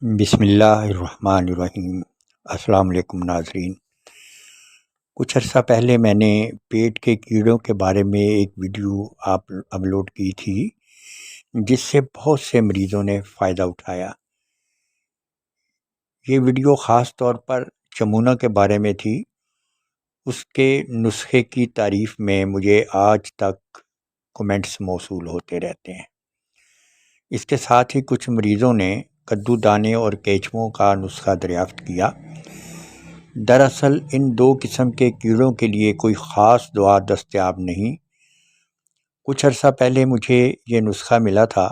بسم اللہ الرحمن الرحیم۔ السلام علیکم ناظرین۔ کچھ عرصہ پہلے میں نے پیٹ کے کیڑوں کے بارے میں ایک ویڈیو اپلوڈ کی تھی جس سے بہت سے مریضوں نے فائدہ اٹھایا۔ یہ ویڈیو خاص طور پر چمونہ کے بارے میں تھی۔ اس کے نسخے کی تعریف میں مجھے آج تک کمنٹس موصول ہوتے رہتے ہیں۔ اس کے ساتھ ہی کچھ مریضوں نے کدو دانے اور کیچووں کا نسخہ دریافت کیا۔ دراصل ان دو قسم کے کیڑوں کے لیے کوئی خاص دوا دستیاب نہیں۔ کچھ عرصہ پہلے مجھے یہ نسخہ ملا تھا۔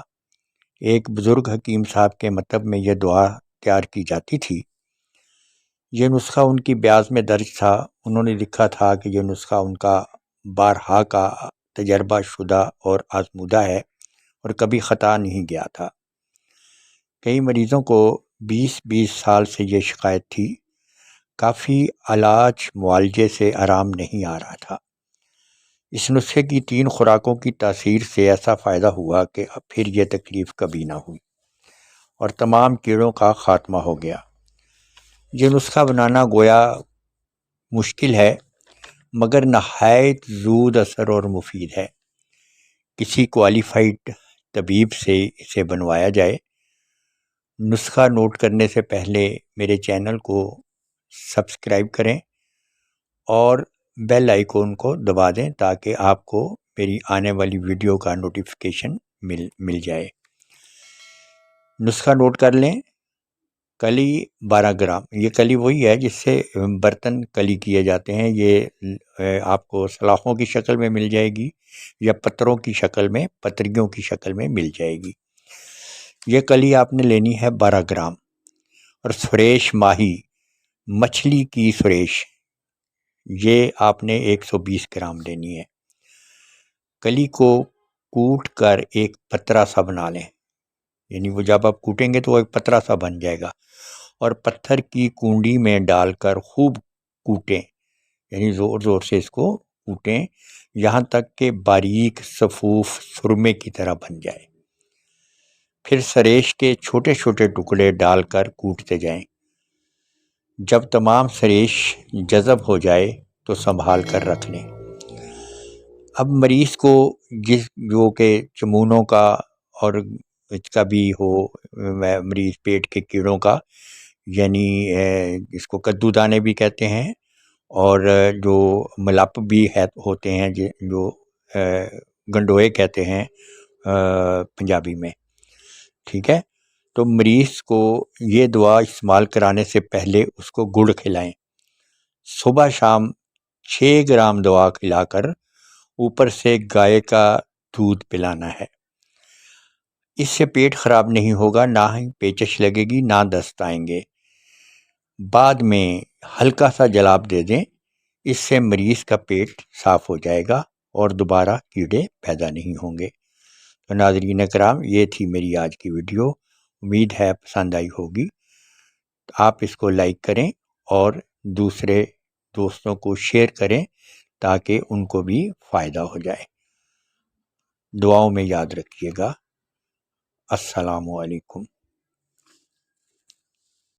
ایک بزرگ حکیم صاحب کے مطلب میں یہ دوا تیار کی جاتی تھی۔ یہ نسخہ ان کی بیاض میں درج تھا۔ انہوں نے لکھا تھا کہ یہ نسخہ ان کا بارہا کا تجربہ شدہ اور آزمودہ ہے اور کبھی خطا نہیں گیا تھا۔ کئی مریضوں کو 20 سال سے یہ شکایت تھی۔ کافی علاج معالجے سے آرام نہیں آ رہا تھا۔ اس نسخے کی 3 خوراکوں کی تاثیر سے ایسا فائدہ ہوا کہ اب پھر یہ تکلیف کبھی نہ ہوئی اور تمام کیڑوں کا خاتمہ ہو گیا۔ یہ نسخہ بنانا گویا مشکل ہے مگر نہایت زود اثر اور مفید ہے۔ کسی کوالیفائڈ طبیب سے اسے بنوایا جائے۔ نسخہ نوٹ کرنے سے پہلے میرے چینل کو سبسکرائب کریں اور بیل آئیکن کو دبا دیں تاکہ آپ کو میری آنے والی ویڈیو کا نوٹیفیکیشن مل جائے۔ نسخہ نوٹ کر لیں۔ کلی 12 گرام۔ یہ کلی وہی ہے جس سے برتن کلی کیے جاتے ہیں۔ یہ آپ کو سلاخوں کی شکل میں مل جائے گی یا پتروں کی شکل میں، پتریوں کی شکل میں مل جائے گی۔ یہ کلی آپ نے لینی ہے 12 گرام۔ اور سریش ماہی مچھلی کی سریش یہ آپ نے 120 گرام لینی ہے۔ کلی کو کوٹ کر ایک پترا سا بنا لیں، یعنی وہ جب آپ کوٹیں گے تو وہ ایک پترا سا بن جائے گا، اور پتھر کی کنڈی میں ڈال کر خوب کوٹیں، یعنی زور زور سے اس کو کوٹیں یہاں تک کہ باریک صفوف سرمے کی طرح بن جائے۔ پھر سریش کے چھوٹے چھوٹے ٹکڑے ڈال کر کوٹتے جائیں۔ جب تمام سریش جذب ہو جائے تو سنبھال کر رکھ لیں۔ اب مریض کو جو کہ چمونوں کا اور اس کا بھی ہو، مریض پیٹ کے کیڑوں کا، یعنی اس کو کدو دانے بھی کہتے ہیں اور جو ملپ بھی ہوتے ہیں جو گنڈوئے کہتے ہیں پنجابی میں، ٹھیک ہے۔ تو مریض کو یہ دوا استعمال کرانے سے پہلے اس کو گڑ کھلائیں۔ صبح شام 6 گرام دوا کھلا کر اوپر سے گائے کا دودھ پلانا ہے۔ اس سے پیٹ خراب نہیں ہوگا، نہ ہی پیچش لگے گی، نہ دست آئیں گے۔ بعد میں ہلکا سا جلاب دے دیں، اس سے مریض کا پیٹ صاف ہو جائے گا اور دوبارہ کیڑے پیدا نہیں ہوں گے۔ تو ناظرین اکرام، یہ تھی میری آج کی ویڈیو۔ امید ہے پسند آئی ہوگی۔ آپ اس کو لائک کریں اور دوسرے دوستوں کو شیئر کریں تاکہ ان کو بھی فائدہ ہو جائے۔ دعاؤں میں یاد رکھیے گا۔ السلام علیکم۔